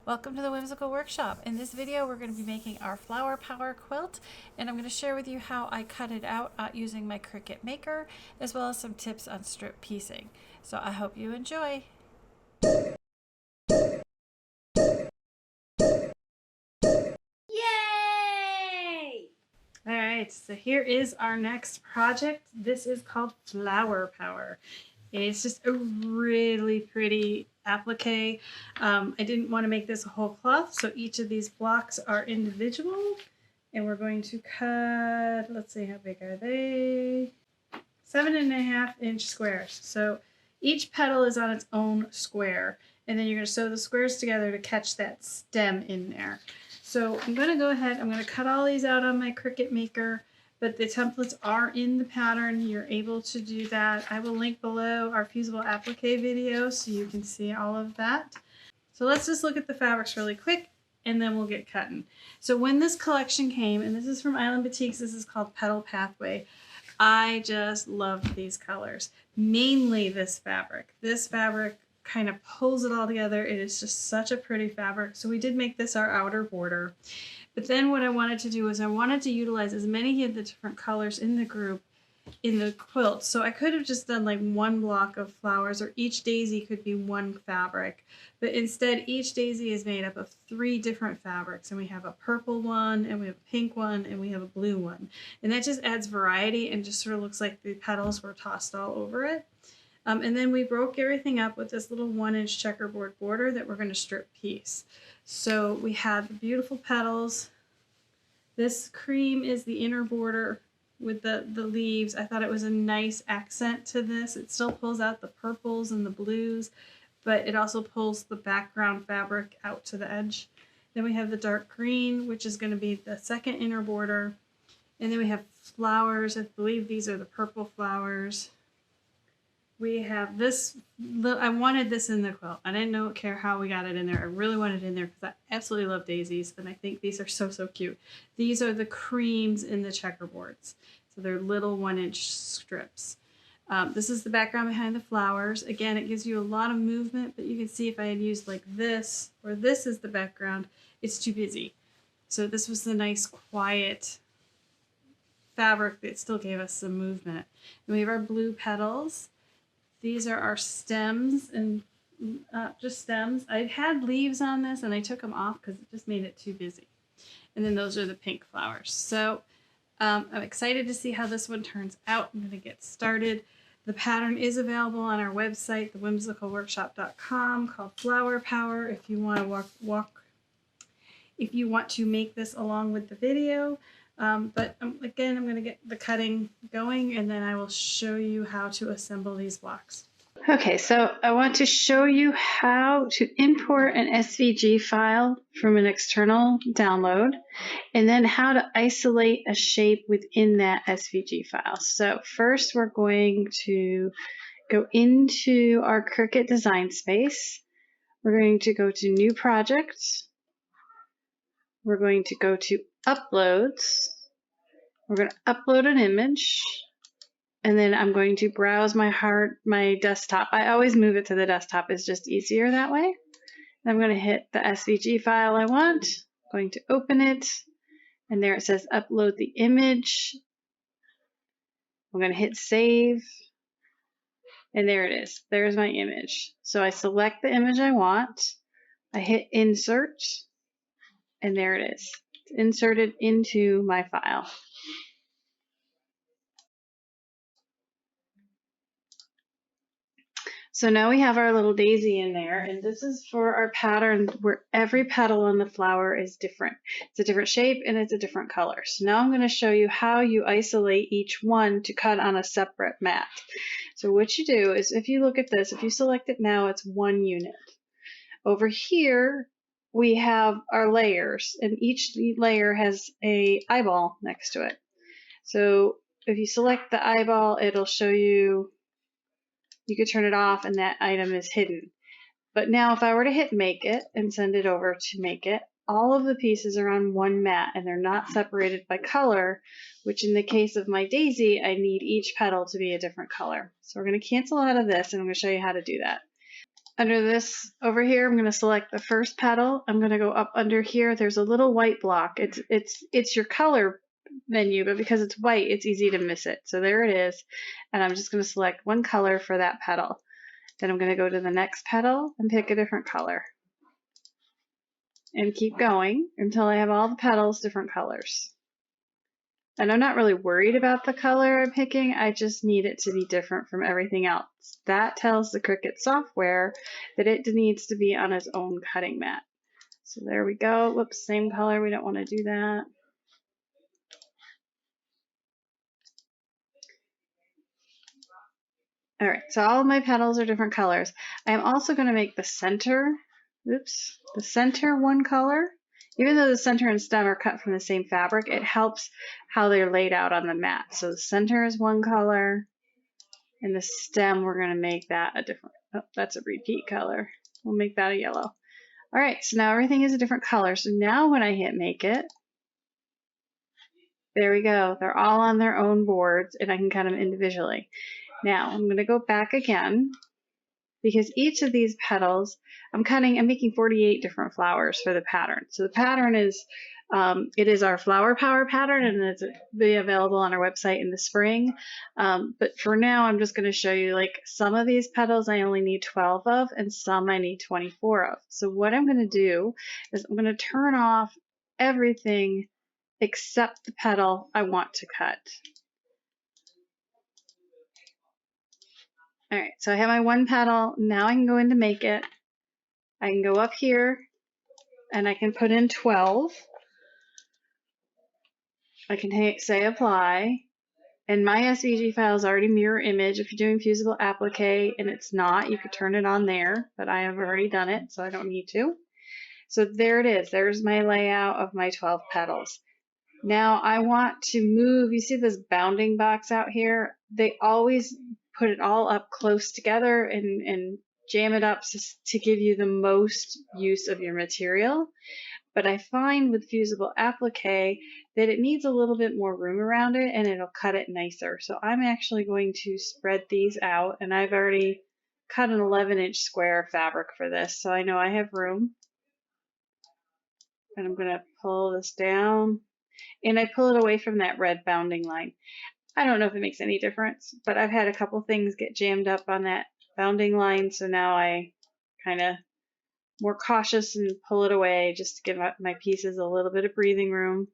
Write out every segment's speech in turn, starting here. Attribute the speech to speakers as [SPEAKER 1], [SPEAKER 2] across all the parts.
[SPEAKER 1] Welcome to the Whimsical Workshop. In this video we're going to be making our Flower Power quilt, and I'm going to share with you how I cut it out using my Cricut Maker, as well as some tips on strip piecing. So I hope you enjoy.
[SPEAKER 2] Yay!
[SPEAKER 1] Alright, so here is our next project. This is called Flower Power. It's just a really pretty applique. I didn't want to make this a whole cloth, so each of these blocks are individual. And we're going to cut, let's see, how big are they? 7.5-inch squares. So each petal is on its own square. And then you're going to sew the squares together to catch that stem in there. So I'm going to go ahead, I'm going to cut all these out on my Cricut Maker. But the templates are in the pattern. You're able to do that. I will link below our fusible applique video so you can see all of that. So let's just look at the fabrics really quick and then we'll get cutting. So when this collection came, and this is from Island Boutiques, this is called Petal Pathway. I just loved these colors. Mainly this fabric. This fabric kind of pulls it all together. It is just such a pretty fabric. So we did make this our outer border. But then what I wanted to do is I wanted to utilize as many of the different colors in the group in the quilt. So I could have just done like one block of flowers, or each daisy could be one fabric. But instead, each daisy is made up of 3 different fabrics. And we have a purple one, and we have a pink one, and we have a blue one. And that just adds variety and just sort of looks like the petals were tossed all over it. And then we broke everything up with this little 1-inch checkerboard border that we're going to strip piece. So we have the beautiful petals. This cream is the inner border with the leaves. I thought it was a nice accent to this. It still pulls out the purples and the blues, but it also pulls the background fabric out to the edge. Then we have the dark green, which is going to be the second inner border. And then we have flowers. I believe these are the purple flowers. We have this, I wanted this in the quilt. I didn't care how we got it in there. I really wanted it in there because I absolutely love daisies, and I think these are so, so cute. These are the creams in the checkerboards. So they're little 1-inch strips. This is the background behind the flowers. Again, it gives you a lot of movement, but you can see if I had used like this, or this is the background, it's too busy. So this was the nice, quiet fabric that still gave us some movement. And we have our blue petals. These are our stems, and just stems. I had leaves on this and I took them off because it just made it too busy. And then those are the pink flowers. So I'm excited to see how this one turns out. I'm going to get started. The pattern is available on our website, thewhimsicalworkshop.com, called Flower Power. If you want to if you want to make this along with the video. But again, I'm going to get the cutting going, and then I will show you how to assemble these blocks. Okay, so I want to show you how to import an SVG file from an external download, and then how to isolate a shape within that SVG file. So first we're going to go into our Cricut design space. We're going to go to New Project. We're going to go to Uploads. We're going to upload an image, and then I'm going to browse my desktop. I always move it to the desktop. It's just easier that way. I'm going to hit the SVG file I want. I'm going to open it, and there it says upload the image. I'm going to hit save, and there it is. There's my image. So I select the image I want. I hit insert, and there it is. It's inserted into my file. So now we have our little daisy in there, and this is for our pattern where every petal on the flower is different. It's a different shape and it's a different color. So now I'm going to show you how you isolate each one to cut on a separate mat. So what you do is, if you look at this, if you select it now, it's 1 unit. Over here, we have our layers, and each layer has an eyeball next to it. So if you select the eyeball, it'll show you. You could turn it off and that item is hidden. But now if I were to hit make it and send it over to make it, all of the pieces are on one mat and they're not separated by color, which in the case of my daisy, I need each petal to be a different color. So we're going to cancel out of this, and I'm going to show you how to do that. under this over here, I'm going to select the first petal. I'm going to go up under here. There's a little white block. It's your color menu, but because it's white, it's easy to miss it. So there it is. And I'm just going to select one color for that petal. Then I'm going to go to the next petal and pick a different color. And keep going until I have all the petals different colors. And I'm not really worried about the color I'm picking, I just need it to be different from everything else. That tells the Cricut software that it needs to be on its own cutting mat. So there we go. Whoops, same color, we don't want to do that. All right, so all of my petals are different colors. I am also going to make the center, the center one color. Even though the center and stem are cut from the same fabric, it helps how they're laid out on the mat. So the center is one color, and the stem, we're going to make that a different, oh, that's a repeat color. We'll make that a yellow. All right, so now everything is a different color. So now when I hit make it, there we go. They're all on their own boards, and I can cut them individually. Now I'm going to go back again, because each of these petals, I'm making 48 different flowers for the pattern. So the pattern is, it is our flower power pattern, and it's be available on our website in the spring. But for now, I'm just going to show you, like, some of these petals I only need 12 of, and some I need 24 of. So what I'm going to do is I'm going to turn off everything except the petal I want to cut. All right, so I have my one petal. Now I can go into make it. I can go up here and I can put in 12. I can say apply. And my SVG file is already mirror image. If you're doing fusible applique and it's not, you could turn it on there, but I have already done it, so I don't need to. So there it is. There's my layout of my 12 petals. Now I want to move, you see this bounding box out here? They always put it all up close together and jam it up to give you the most use of your material. But I find with fusible applique that it needs a little bit more room around it, and it'll cut it nicer. So I'm actually going to spread these out, and I've already cut an 11-inch square fabric for this, so I know I have room. And I'm going to pull this down, and I pull it away from that red bounding line. I don't know if it makes any difference, but I've had a couple things get jammed up on that bounding line, so now I kind of more cautious and pull it away just to give my pieces a little bit of breathing room.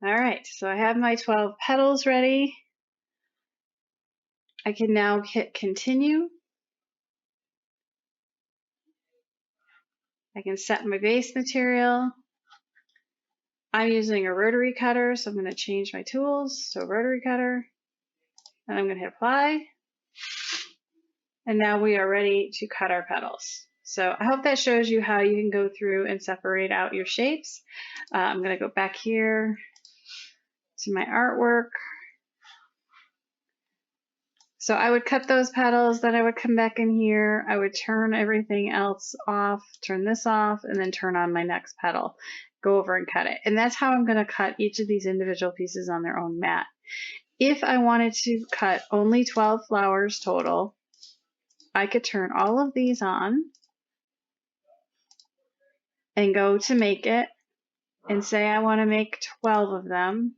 [SPEAKER 1] All right, so I have my 12 petals ready. I can now hit continue. I can set my base material. I'm using a rotary cutter, so I'm going to change my tools to a rotary cutter. And I'm going to hit apply. And now we are ready to cut our petals. So I hope that shows you how you can go through and separate out your shapes. I'm going to go back here to my artwork. So I would cut those petals, then I would come back in here, I would turn everything else off, turn this off, and then turn on my next petal. Go over and cut it. And that's how I'm going to cut each of these individual pieces on their own mat. If I wanted to cut only 12 flowers total, I could turn all of these on and go to make it and say I want to make 12 of them.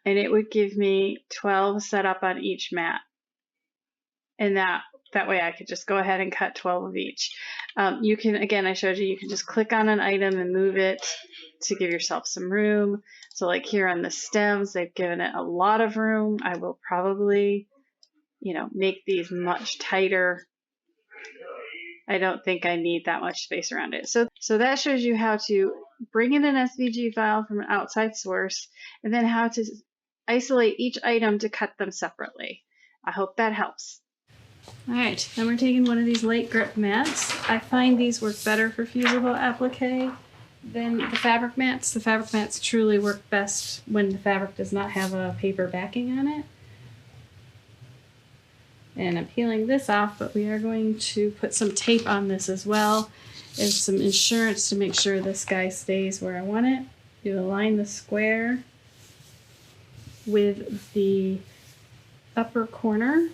[SPEAKER 1] And it would give me 12 set up on each mat. And that way I could just go ahead and cut 12 of each. You can, again, I showed you, you can just click on an item and move it to give yourself some room. So like here on the stems, they've given it a lot of room. I will probably, make these much tighter. I don't think I need that much space around it. So that shows you how to bring in an SVG file from an outside source, and then how to isolate each item to cut them separately. I hope that helps. All right, then we're taking one of these light grip mats. I find these work better for fusible applique than the fabric mats. The fabric mats truly work best when the fabric does not have a paper backing on it. And I'm peeling this off, but we are going to put some tape on this as well, and some insurance to make sure this guy stays where I want it. You align the square with the upper corner.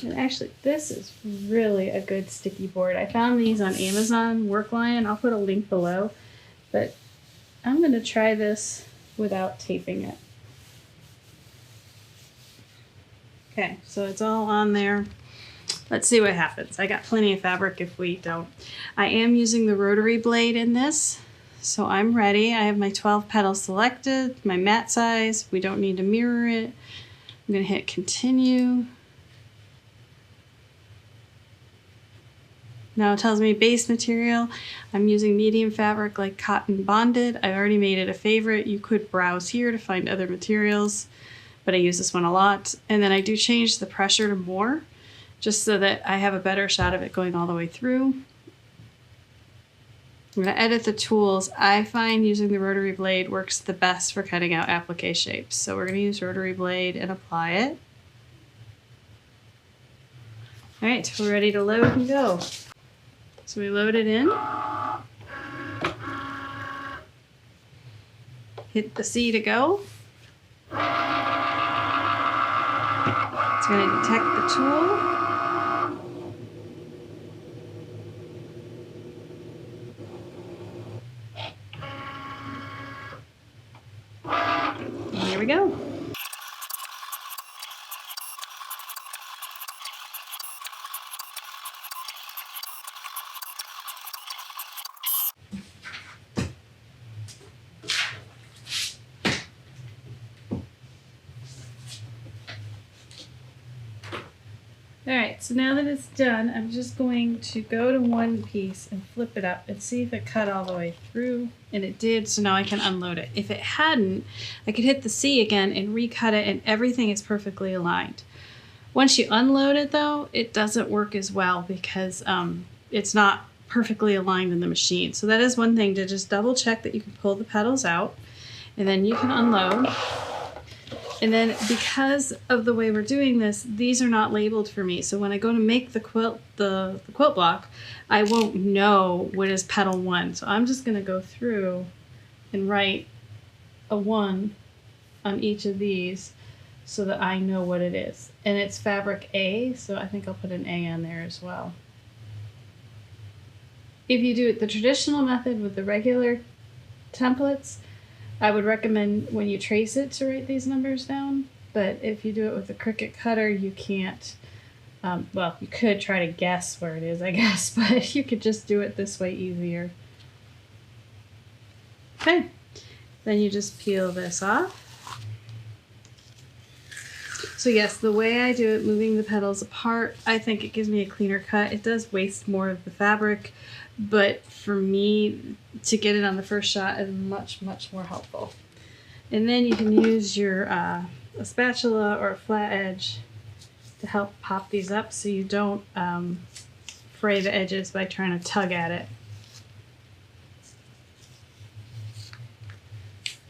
[SPEAKER 1] And actually, this is really a good sticky board. I found these on Amazon Workline. I'll put a link below. But I'm going to try this without taping it. Okay, so it's all on there. Let's see what happens. I got plenty of fabric if we don't. I am using the rotary blade in this, so I'm ready. I have my 12 petals selected, my mat size. We don't need to mirror it. I'm going to hit continue. Now it tells me base material. I'm using medium fabric like cotton bonded. I already made it a favorite. You could browse here to find other materials, but I use this one a lot. And then I do change the pressure to more, just so that I have a better shot of it going all the way through. I'm going to edit the tools. I find using the rotary blade works the best for cutting out applique shapes. So we're going to use rotary blade and apply it. All right, we're ready to load and go. So we load it in. Hit the C to go. It's going to detect the tool. And here we go. Alright, so now that it's done, I'm just going to go to one piece and flip it up and see if it cut all the way through. And it did, so now I can unload it. If it hadn't, I could hit the C again and recut it and everything is perfectly aligned. Once you unload it though, it doesn't work as well because it's not perfectly aligned in the machine. So that is one thing to just double check that you can pull the petals out and then you can unload. And then because of the way we're doing this, these are not labeled for me. So when I go to make the quilt, the quilt block, I won't know what is petal 1. So I'm just going to go through and write a 1 on each of these so that I know what it is. And it's fabric A, so I think I'll put an A on there as well. If you do it the traditional method with the regular templates, I would recommend when you trace it to write these numbers down, but if you do it with the Cricut cutter, you can't, well, you could try to guess where it is, I guess, but you could just do it this way easier. Okay, then you just peel this off. So yes, the way I do it, moving the petals apart, I think it gives me a cleaner cut. It does waste more of the fabric, but for me, to get it on the first shot is much, much more helpful. And then you can use your a spatula or a flat edge to help pop these up so you don't fray the edges by trying to tug at it.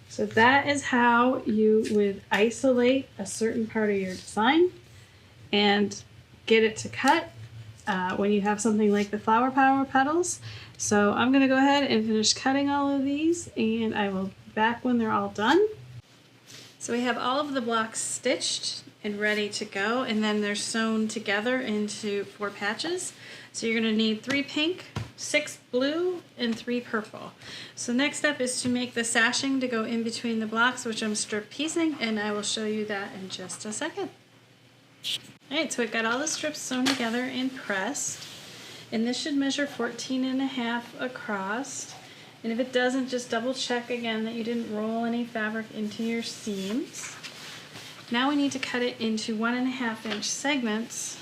[SPEAKER 1] So that is how you would isolate a certain part of your design and get it to cut when you have something like the Flower Power petals. So I'm going to go ahead and finish cutting all of these and I will be back when they're all done. So we have all of the blocks stitched and ready to go, and then they're sewn together into 4 patches. So you're going to need 3 pink, 6 blue, and 3 purple. So next step is to make the sashing to go in between the blocks, which I'm strip piecing, and I will show you that in just a second. Alright, so I've got all the strips sewn together and pressed, and this should measure 14.5 across. And if it doesn't, just double check again that you didn't roll any fabric into your seams. Now we need to cut it into 1.5 inch segments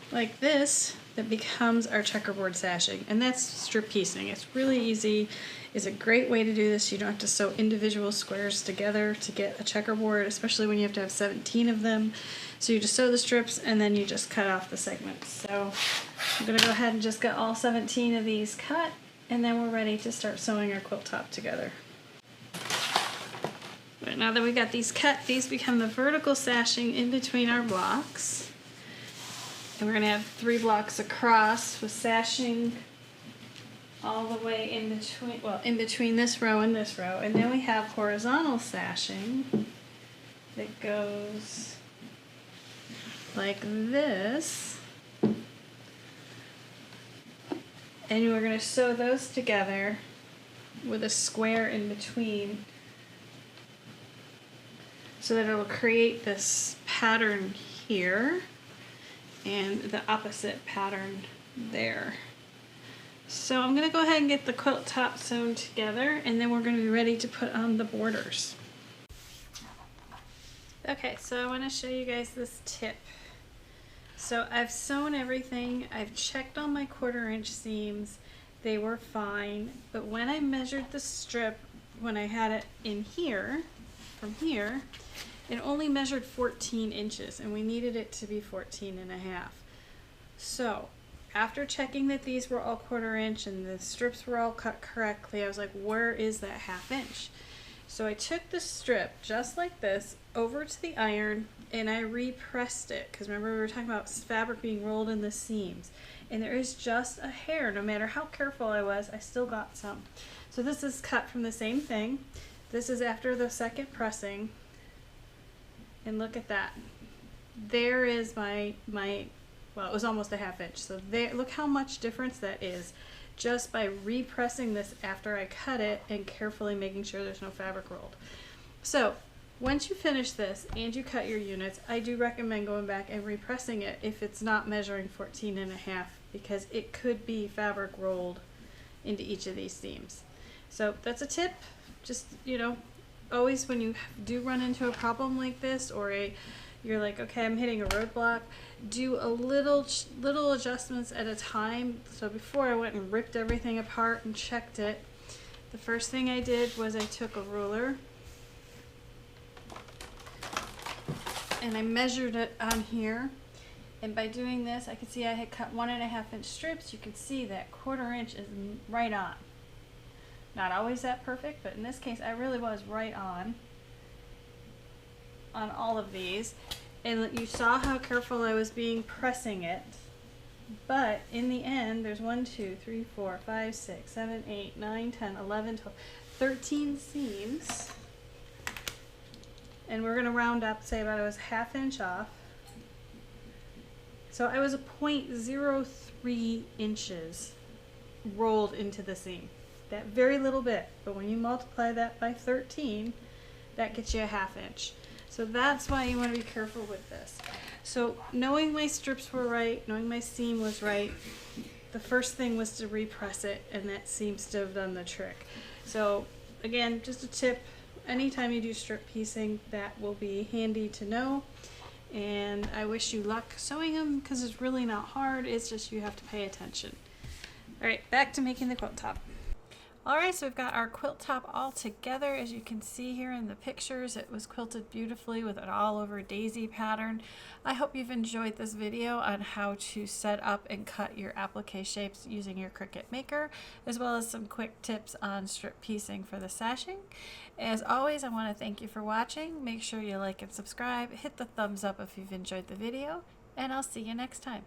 [SPEAKER 1] like this that becomes our checkerboard sashing, and that's strip piecing. It's really easy. It's a great way to do this. You don't have to sew individual squares together to get a checkerboard, especially when you have to have 17 of them. So you just sew the strips and then you just cut off the segments. So I'm going to go ahead and just get all 17 of these cut, and then we're ready to start sewing our quilt top together. But now that we got these cut, these become the vertical sashing in between our blocks. And we're going to have 3 blocks across with sashing all the way in between, well, in between this row and this row. And then we have horizontal sashing that goes like this. And we're going to sew those together with a square in between so that it'll create this pattern here and the opposite pattern there. So I'm going to go ahead and get the quilt top sewn together, and then we're going to be ready to put on the borders. Okay, so I want to show you guys this tip. So I've sewn everything, I've checked all my 1/4 inch seams, they were fine, but when I measured the strip, when I had it in here, from here, it only measured 14 inches, and we needed it to be 14.5. So after checking that these were all 1/4 inch and the strips were all cut correctly, I was like, where is that 1/2 inch? So I took the strip just like this over to the iron and I repressed it, because remember we were talking about fabric being rolled in the seams, and there is just a hair. No matter how careful I was, I still got some. So this is cut from the same thing. This is after the second pressing, and look at that. There is my well, it was almost a 1/2 inch. So there, look how much difference that is just by repressing this after I cut it and carefully making sure there's no fabric rolled. So once you finish this and you cut your units, I do recommend going back and repressing it if it's not measuring 14.5, because it could be fabric rolled into each of these seams. So that's a tip. Just, you know, always when you do run into a problem like this, or you're like, okay, I'm hitting a roadblock, do a little adjustments at a time. So before I went and ripped everything apart and checked it, the first thing I did was I took a ruler and I measured it on here. And by doing this, I could see I had cut 1.5 inch strips. You can see that 1/4 inch is right on. Not always that perfect, but in this case, I really was right on all of these. And you saw how careful I was being pressing it. But in the end, there's 1, 2, 3, 4, 5, 6, 7, 8, 9, 10, 11, 12, 13 seams. And we're going to round up, say about I was 1/2 inch off. So I was a 0.03 inches rolled into the seam. That very little bit, but when you multiply that by 13, that gets you a 1/2 inch. So that's why you want to be careful with this. So knowing my strips were right, knowing my seam was right, the first thing was to repress it, and that seems to have done the trick. So again, just a tip, anytime you do strip piecing, that will be handy to know. And I wish you luck sewing them, because it's really not hard, it's just you have to pay attention. Alright, back to making the quilt top. Alright, so we've got our quilt top all together. As you can see here in the pictures, it was quilted beautifully with an all over daisy pattern. I hope you've enjoyed this video on how to set up and cut your applique shapes using your Cricut Maker, as well as some quick tips on strip piecing for the sashing. As always, I want to thank you for watching. Make sure you like and subscribe, hit the thumbs up if you've enjoyed the video, and I'll see you next time.